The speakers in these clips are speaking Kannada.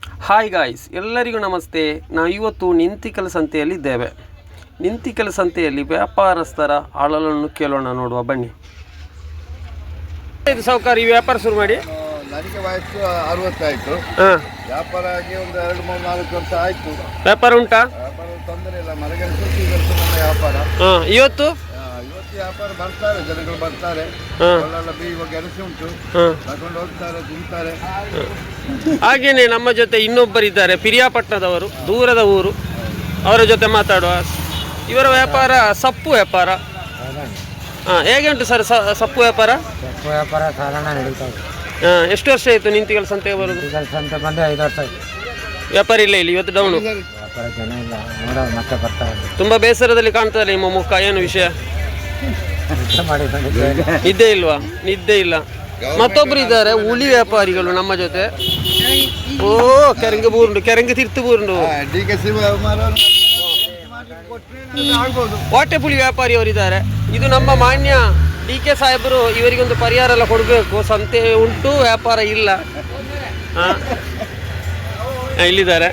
ಹಾಯ್ ಗಾಯ್ಸ್, ಎಲ್ಲರಿಗೂ ನಮಸ್ತೆ. ನಾವು ಇವತ್ತು ನಿಂತಿಕಲ್ ಸಂತೆಯಲ್ಲಿದ್ದೇವೆ. ನಿಂತಿಕಲ್ ಸಂತೆಯಲ್ಲಿ ವ್ಯಾಪಾರಸ್ಥರ ಆಳಲನ್ನು ಕೇಳೋಣ, ನೋಡುವ ಬನ್ನಿ. ಇದು ಸೌಕರ್ಯ ಈ ವ್ಯಾಪಾರ ಶುರು ಮಾಡಿ ನನಗೆ ವಯಸ್ಸು 60 ಆಯಿತು. ವ್ಯಾಪಾರ ಆಗಿ ಒಂದು 2-3-4 ವರ್ಷ ಆಯಿತು. ವ್ಯಾಪಾರ ಉಂಟಾ? ವ್ಯಾಪಾರ ತೊಂದರೆ ಇಲ್ಲ. ಮರಗೆಲಸ ನನ್ನ ವ್ಯಾಪಾರ. ಇವತ್ತು ವ್ಯಾಪಾರ ಬರ್ತಾರೆ, ಜನಗಳು ಬರ್ತಾರೆ. ಒಳ್ಳೆಲ್ಲ ಬೀವ ಕೆಲಸ ಉಂಟು, ತಗೊಂಡು ಹೋಗ್ತಾರೆ, ತಿಂತಾರೆ. ಹಾಗೇನೆ ನಮ್ಮ ಜೊತೆ ಇನ್ನೊಬ್ಬರಿದ್ದಾರೆ, ಪಿರಿಯಾಪಟ್ಟಣದವರು, ದೂರದ ಊರು. ಅವರ ಜೊತೆ ಮಾತಾಡುವ. ಇವರ ವ್ಯಾಪಾರ ಸೊಪ್ಪು ವ್ಯಾಪಾರ. ಹೇಗೆ ಉಂಟು ಸರ್ ಸೊಪ್ಪು ವ್ಯಾಪಾರ? ಸೊಪ್ಪು ವ್ಯಾಪಾರ ಸಾಧಾರಣ ನಡೀತಾ ಇದೆ. ಎಷ್ಟು ವರ್ಷ ಆಯಿತು ನಿಂತಿಕಲ್ ಸಂತೆಗೆ ಬರೋದು? ಸಂತೆ ಬಂದು 5 ವರ್ಷ ಆಯಿತು. ವ್ಯಾಪಾರ ಇಲ್ಲ ಇಲ್ಲಿ, ಇವತ್ತು ಡೌನು. ವ್ಯಾಪಾರ ಜನ ಇಲ್ಲ, ನೋಡೋ ಮತ್ತೆ ಬರ್ತಾರೆ. ತುಂಬ ಬೇಸರದಲ್ಲಿ ಕಾಣ್ತಾರೆ ನಿಮ್ಮ ಮುಖ. ಏನು ವಿಷಯ? ಮಾಡಿ ಬಂದಿದ್ದೇವೆ. ನಿದ್ದೆ ಇಲ್ವಾ? ನಿದ್ದೆ ಇಲ್ಲ. ಮತ್ತೊಬ್ರು ಇದ್ದಾರೆ ಹುಲಿ ವ್ಯಾಪಾರಿಗಳು ನಮ್ಮ ಜೊತೆ. ಓ ಕೆರಂಗ ಬೂರುಂಡು, ಕೆರಂಗ ತಿರ್ತು ಬೂರುಂಡು. ವಾಟೆಪುಳಿ ವ್ಯಾಪಾರಿ ಅವರಿದ್ದಾರೆ. ಇದು ನಮ್ಮ ಮಾನ್ಯ DK ಸಾಹೇಬರು. ಇವರಿಗೊಂದು ಪರಿಹಾರ ಎಲ್ಲ ಕೊಡಬೇಕು. ಸಂತೆ ಉಂಟು, ವ್ಯಾಪಾರ ಇಲ್ಲ. ಇಲ್ಲಿದ್ದಾರೆ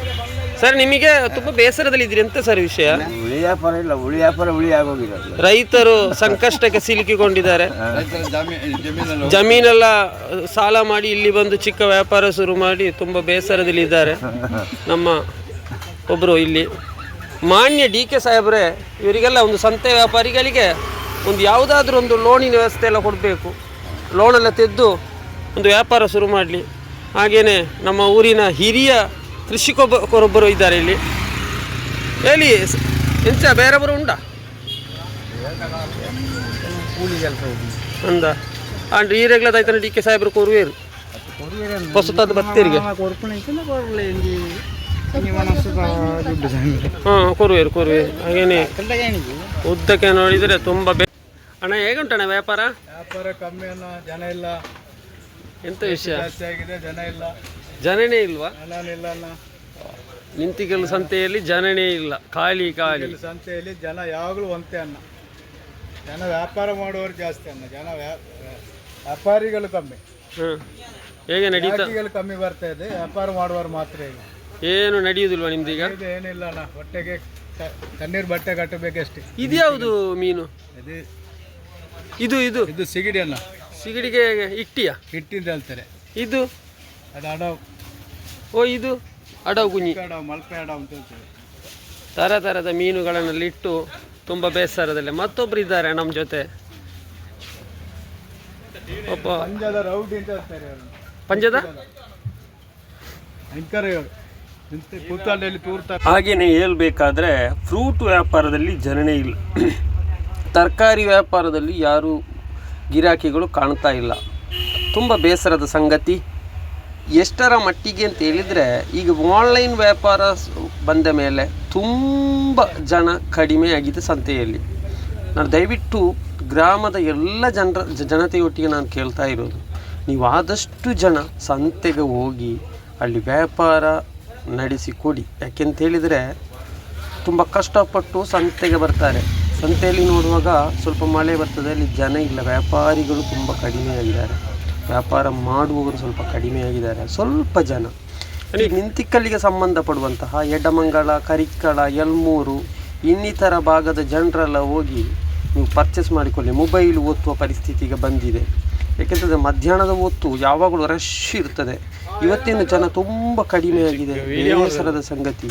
ಸರ್. ನಿಮಗೆ ತುಂಬ ಬೇಸರದಲ್ಲಿ ಇದ್ದೀರಿ, ಎಂತ ಸರ್ ವಿಷಯ? ಉಳಿ ವ್ಯಾಪಾರ ಇಲ್ಲ, ಉಳಿ ವ್ಯಾಪಾರ ಉಳಿ ಆಗೋಗಿದೆ. ರೈತರು ಸಂಕಷ್ಟಕ್ಕೆ ಸಿಲುಕಿಕೊಂಡಿದ್ದಾರೆ. ಜಮೀನೆಲ್ಲ ಸಾಲ ಮಾಡಿ ಇಲ್ಲಿ ಬಂದು ಚಿಕ್ಕ ವ್ಯಾಪಾರ ಶುರು ಮಾಡಿ ತುಂಬ ಬೇಸರದಲ್ಲಿ ಇದ್ದಾರೆ. ನಮ್ಮ ಒಬ್ಬರು ಇಲ್ಲಿ ಮಾನ್ಯ DK ಸಾಹೇಬ್ರೆ, ಇವರಿಗೆಲ್ಲ ಒಂದು ಸಂತೆ ವ್ಯಾಪಾರಿಗಳಿಗೆ ಒಂದು ಯಾವುದಾದ್ರೂ ಒಂದು ಲೋನಿನ ವ್ಯವಸ್ಥೆ ಎಲ್ಲ ಕೊಡಬೇಕು. ಲೋನೆಲ್ಲ ತೆಗೆದು ಒಂದು ವ್ಯಾಪಾರ ಶುರು ಮಾಡಲಿ. ಹಾಗೆಯೇ ನಮ್ಮ ಊರಿನ ಹಿರಿಯ ಕೃಷಿಕೊಬ್ಬರೊಬ್ಬರು ಇದ್ದಾರೆ ಇಲ್ಲಿ. ಹೇಳಿ ಎಂಚ ಬೇರೆಬ್ಬರು ಉಂಟಾ ಕೂಲಿ ಕೆಲಸ ಅಂದ ಅಂಡ್ ಈರೆಗ್ಲದಾಯ್ತಾನೆ DK ಸಾಹೇಬ್ರು ಕೊರುವೇರು ಹೊಸತಾದ ಬತ್ತೇರಿಗೆ ಕೊರುವೇರು ಹಾಗೇನೆ ಉದ್ದಕ್ಕೆ ನೋಡಿದರೆ ತುಂಬ ಅಣ್ಣ. ಹೇಗುಂಟಣ್ಣ ವ್ಯಾಪಾರ? ವ್ಯಾಪಾರ ಕಮ್ಮಿ ಅಲ್ಲ, ಜನ ಇಲ್ಲ. ಎಂತ ವಿಷಯ? ಜಾಸ್ತಿ ಆಗಿದೆ, ಜನ ಇಲ್ಲ. ಜನನೇ ಇಲ್ವಾ? ಇಲ್ಲ. ನಿಂತಿಕಲ್ ಸಂತೆಯಲ್ಲಿ ಜನನೇ ಇಲ್ಲ, ಖಾಲಿ ಖಾಲಿ. ಸಂತೆಯಲ್ಲಿ ಜನ ಯಾವಾಗಲೂ ಒಂದೇ ಅನ್ನ. ಜನ ವ್ಯಾಪಾರ ಮಾಡುವವರು ಜಾಸ್ತಿ ಅನ್ನ. ಜನ ವ್ಯಾಪಾರಿಗಳು ಕಮ್ಮಿ. ಹೇಗೆ ನಡೀತಾ? ಕಮ್ಮಿ ಬರ್ತಾ ಇದೆ, ವ್ಯಾಪಾರ ಮಾಡುವವರು ಮಾತ್ರ ಇಲ್ಲ. ಏನು ನಡೆಯುವುದಿಲ್ವಾ ನಿಮ್ದೀಗ? ಏನಿಲ್ಲ ಅಣ್ಣ, ಹೊಟ್ಟೆಗೆ ತಣ್ಣೀರು ಬಟ್ಟೆ ಕಟ್ಟಬೇಕಷ್ಟೇ. ಇದು ಯಾವುದು ಮೀನು? ಇದು ಇದು ಇದು ಸಿಗಡಿ ಅನ್ನ. ಸಿಗಡಿಗೆ ಇಟ್ಟಿಯ ಹಿಟ್ಟಿಂದ ಹೇಳ್ತಾರೆ. ಇದು ಅದು ಅಡವ್. ಓ ಇದು ಅಡವು ಕುഞ്ഞി, ಅಡವ್, ಮಲ್ಪೆ ಅಡವ್ ಅಂತ ಹೇಳ್ತಾರೆ. ಥರದ ಮೀನುಗಳನ್ನೆಲ್ಲ ಇಟ್ಟು ತುಂಬ ಬೇಸರದಲ್ಲಿ. ಮತ್ತೊಬ್ರು ಇದ್ದಾರೆ ನಮ್ಮ ಜೊತೆ. ಒಬ್ಬ ಪಂಜದ ರೌಡಿ ಅಂತ ಹೇಳ್ತಾರೆ. ಪಂಜದ ಕೂತಾಂಡಲ್ಲಿ ತೂರ್ತಾರೆ. ಹಾಗೇನೆ ಹೇಳ್ಬೇಕಾದ್ರೆ ಫ್ರೂಟ್ ವ್ಯಾಪಾರದಲ್ಲಿ ಜನನೇ ಇಲ್ಲ. ತರಕಾರಿ ವ್ಯಾಪಾರದಲ್ಲಿ ಯಾರು ಗಿರಾಕಿಗಳು ಕಾಣ್ತಾ ಇಲ್ಲ. ತುಂಬ ಬೇಸರದ ಸಂಗತಿ. ಎಷ್ಟರ ಮಟ್ಟಿಗೆ ಅಂತ ಹೇಳಿದರೆ, ಈಗ ಆನ್ಲೈನ್ ವ್ಯಾಪಾರ ಬಂದ ಮೇಲೆ ತುಂಬ ಜನ ಕಡಿಮೆ ಆಗಿದೆ ಸಂತೆಯಲ್ಲಿ. ನಾನು ದಯವಿಟ್ಟು ಗ್ರಾಮದ ಎಲ್ಲ ಜನತೆಯೊಟ್ಟಿಗೆ ನಾನು ಕೇಳ್ತಾ ಇರೋದು, ನೀವು ಆದಷ್ಟು ಜನ ಸಂತೆಗೆ ಹೋಗಿ ಅಲ್ಲಿ ವ್ಯಾಪಾರ ನಡೆಸಿಕೊಡಿ. ಯಾಕೆಂತೇಳಿದರೆ ತುಂಬ ಕಷ್ಟಪಟ್ಟು ಸಂತೆಗೆ ಬರ್ತಾರೆ. ಸಂತೆಯಲ್ಲಿ ನೋಡುವಾಗ ಸ್ವಲ್ಪ ಮಳೆ ಬರ್ತದೆ, ಅಲ್ಲಿ ಜನ ಇಲ್ಲ. ವ್ಯಾಪಾರಿಗಳು ತುಂಬ ಕಡಿಮೆಯಾಗಿದ್ದಾರೆ, ವ್ಯಾಪಾರ ಮಾಡುವವರು ಸ್ವಲ್ಪ ಕಡಿಮೆಯಾಗಿದ್ದಾರೆ. ಸ್ವಲ್ಪ ಜನ ನಿಂತಿಕಲ್ಲಿಗೆ ಸಂಬಂಧಪಡುವಂತಹ ಎಡಮಂಗಲ, ಕರಿಕ್ಕಳ, ಯಲ್ಮೂರು ಇನ್ನಿತರ ಭಾಗದ ಜನರೆಲ್ಲ ಹೋಗಿ ನೀವು ಪರ್ಚೇಸ್ ಮಾಡಿಕೊಳ್ಳಿ. ಮೊಬೈಲ್ ಓದುವ ಪರಿಸ್ಥಿತಿಗೆ ಬಂದಿದೆ. ಏಕೆಂತಂದರೆ ಮಧ್ಯಾಹ್ನದ ಹೊತ್ತು ಯಾವಾಗಲೂ ರಶ್ ಇರ್ತದೆ. ಇವತ್ತಿನ ಜನ ತುಂಬ ಕಡಿಮೆಯಾಗಿದೆ. ಬೇಸರದ ಸಂಗತಿ.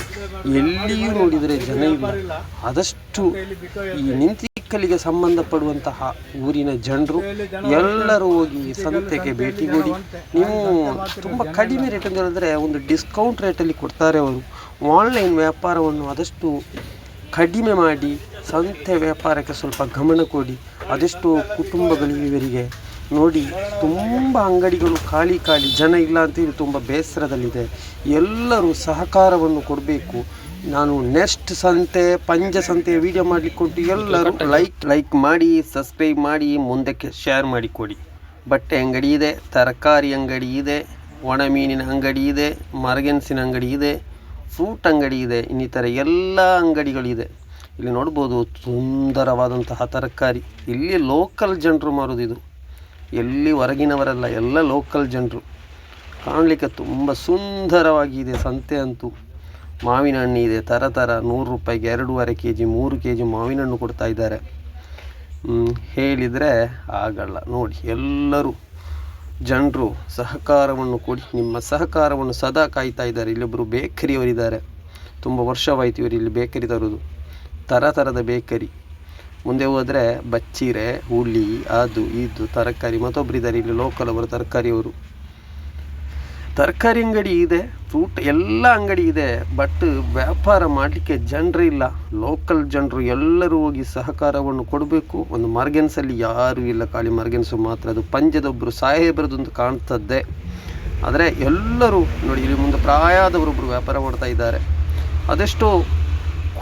ಎಲ್ಲಿಯೂ ನೋಡಿದರೆ ಜನ ಇಲ್ಲ. ಆದಷ್ಟು ಈ ನಿಂತಿಕಲ್ಲಿಗೆ ಸಂಬಂಧಪಡುವಂತಹ ಊರಿನ ಜನರು ಎಲ್ಲರೂ ಹೋಗಿ ಸಂತೆಗೆ ಭೇಟಿ ಕೊಡಿ. ನೀವು ತುಂಬ ಕಡಿಮೆ ರೇಟ್ ಅಂತ ಹೇಳಿದ್ರೆ ಒಂದು ಡಿಸ್ಕೌಂಟ್ ರೇಟಲ್ಲಿ ಕೊಡ್ತಾರೆ ಅವರು. ಆನ್ಲೈನ್ ವ್ಯಾಪಾರವನ್ನು ಆದಷ್ಟು ಕಡಿಮೆ ಮಾಡಿ ಸಂತೆ ವ್ಯಾಪಾರಕ್ಕೆ ಸ್ವಲ್ಪ ಗಮನ ಕೊಡಿ. ಅದೆಷ್ಟೋ ಕುಟುಂಬಗಳಿಗೆ ಇವರಿಗೆ ನೋಡಿ ತುಂಬ ಅಂಗಡಿಗಳು ಖಾಲಿ ಜನ ಇಲ್ಲ ಅಂತೇಳಿ ತುಂಬ ಬೇಸರದಲ್ಲಿದೆ. ಎಲ್ಲರೂ ಸಹಕಾರವನ್ನು ಕೊಡಬೇಕು. ನಾನು ನೆಕ್ಸ್ಟ್ ಸಂತೆ, ಪಂಜ ಸಂತೆ ವಿಡಿಯೋ ಮಾಡಲಿಕ್ಕೆ ಎಲ್ಲರೂ ಲೈಕ್ ಮಾಡಿ, ಸಬ್ಸ್ಕ್ರೈಬ್ ಮಾಡಿ, ಮುಂದಕ್ಕೆ ಶೇರ್ ಮಾಡಿಕೊಡಿ. ಬಟ್ಟೆ ಅಂಗಡಿ ಇದೆ, ತರಕಾರಿ ಅಂಗಡಿ ಇದೆ, ಒಣ ಮೀನಿನ ಅಂಗಡಿ ಇದೆ, ಮರಗೆಣಸಿನ ಅಂಗಡಿ ಇದೆ, ಫ್ರೂಟ್ ಅಂಗಡಿ ಇದೆ, ಇನ್ನಿತರ ಎಲ್ಲ ಅಂಗಡಿಗಳಿದೆ. ಇಲ್ಲಿ ನೋಡ್ಬೋದು ಸುಂದರವಾದಂತಹ ತರಕಾರಿ. ಇಲ್ಲಿ ಲೋಕಲ್ ಜನರು ಮಾರೋದಿದು, ಎಲ್ಲಿ ಹೊರಗಿನವರಲ್ಲ, ಎಲ್ಲ ಲೋಕಲ್ ಜನರು. ಕಾಣಲಿಕ್ಕೆ ತುಂಬ ಸುಂದರವಾಗಿದೆ ಸಂತೆ ಅಂತೂ. ಮಾವಿನ ಹಣ್ಣು ಇದೆ ಥರ ಥರ, 100 ರೂಪಾಯಿಗೆ 2.5 kg 3 kg ಮಾವಿನ ಹಣ್ಣು ಕೊಡ್ತಾ ಇದ್ದಾರೆ. ಹೇಳಿದರೆ ಆಗಲ್ಲ ನೋಡಿ. ಎಲ್ಲರೂ ಜನರು ಸಹಕಾರವನ್ನು ಕೊಡಿ, ನಿಮ್ಮ ಸಹಕಾರವನ್ನು ಸದಾ ಕಾಯ್ತಾ ಇದ್ದಾರೆ. ಇಲ್ಲೊಬ್ಬರು ಬೇಕರಿಯವರಿದ್ದಾರೆ, ತುಂಬ ವರ್ಷವಾಯಿತು ಇವರು ಇಲ್ಲಿ ಬೇಕರಿ ತರೋದು, ಥರ ಥರದ ಬೇಕರಿ. ಮುಂದೆ ಹೋದರೆ ಬಚ್ಚಿರೆ, ಹುಳಿ, ಅದು ಇದು ತರಕಾರಿ. ಮತ್ತೊಬ್ಬರಿದ್ದಾರೆ ಇಲ್ಲಿ ಲೋಕಲ್ ಅವರು, ತರಕಾರಿಯವರು. ತರಕಾರಿ ಅಂಗಡಿ ಇದೆ, ಫ್ರೂಟ್ ಎಲ್ಲ ಅಂಗಡಿ ಇದೆ, ಬಟ್ ವ್ಯಾಪಾರ ಮಾಡಲಿಕ್ಕೆ ಜನರೇ ಇಲ್ಲ. ಲೋಕಲ್ ಜನರು ಎಲ್ಲರೂ ಹೋಗಿ ಸಹಕಾರವನ್ನು ಕೊಡಬೇಕು. ಒಂದು ಮರ್ಗೆನ್ಸಲ್ಲಿ ಯಾರೂ ಇಲ್ಲ, ಖಾಲಿ ಮರ್ಗೆನ್ಸು ಮಾತ್ರ. ಅದು ಪಂಜದೊಬ್ಬರು ಸಾಹೇಬರದೊಂದು ಕಾಣ್ತದ್ದೆ. ಆದರೆ ಎಲ್ಲರೂ ನೋಡಿ, ಇಲ್ಲಿ ಮುಂದೆ ಪ್ರಾಯದವರೊಬ್ಬರು ವ್ಯಾಪಾರ ಮಾಡ್ತಾ ಇದ್ದಾರೆ. ಅದೆಷ್ಟೋ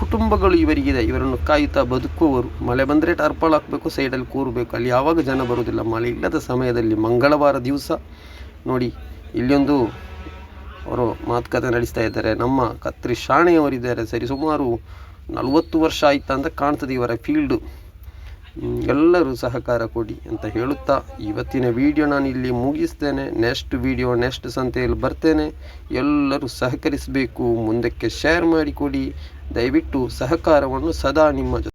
ಕುಟುಂಬಗಳು ಇವರಿಗಿದೆ, ಇವರನ್ನು ಕಾಯುತ್ತಾ ಬದುಕುವವರು. ಮಳೆ ಬಂದರೆ ಟರ್ಪಲ್ ಹಾಕಬೇಕು, ಸೈಡಲ್ಲಿ ಕೂರಬೇಕು. ಅಲ್ಲಿ ಯಾವಾಗ ಜನ ಬರೋದಿಲ್ಲ, ಮಳೆ ಇಲ್ಲದ ಸಮಯದಲ್ಲಿ. ಮಂಗಳವಾರ ದಿವಸ ನೋಡಿ, ಇಲ್ಲೊಂದು ಅವರು ಮಾತುಕತೆ ನಡೆಸ್ತಾ ಇದ್ದಾರೆ. ನಮ್ಮ ಕತ್ರಿ ಶಾಣೆಯವರಿದ್ದಾರೆ, ಸರಿ ಸುಮಾರು 40 ವರ್ಷ ಆಯ್ತಾ ಅಂತ ಕಾಣ್ತದೆ ಇವರ ಫೀಲ್ಡು. ಎಲ್ಲರೂ ಸಹಕಾರ ಕೊಡಿ ಅಂತ ಹೇಳುತ್ತಾ ಇವತ್ತಿನ ವಿಡಿಯೋ ನಾನು ಇಲ್ಲಿ ಮುಗಿಸ್ತೇನೆ. ನೆಕ್ಸ್ಟ್ ವಿಡಿಯೋ ನೆಕ್ಸ್ಟ್ ಸಂತೆಯಲ್ಲಿ ಬರ್ತೇನೆ. ಎಲ್ಲರೂ ಸಹಕರಿಸಬೇಕು, ಮುಂದಕ್ಕೆ ಶೇರ್ ಮಾಡಿಕೊಡಿ. ದಯವಿಟ್ಟು ಸಹಕಾರವನ್ನು ಸದಾ ನಿಮ್ಮ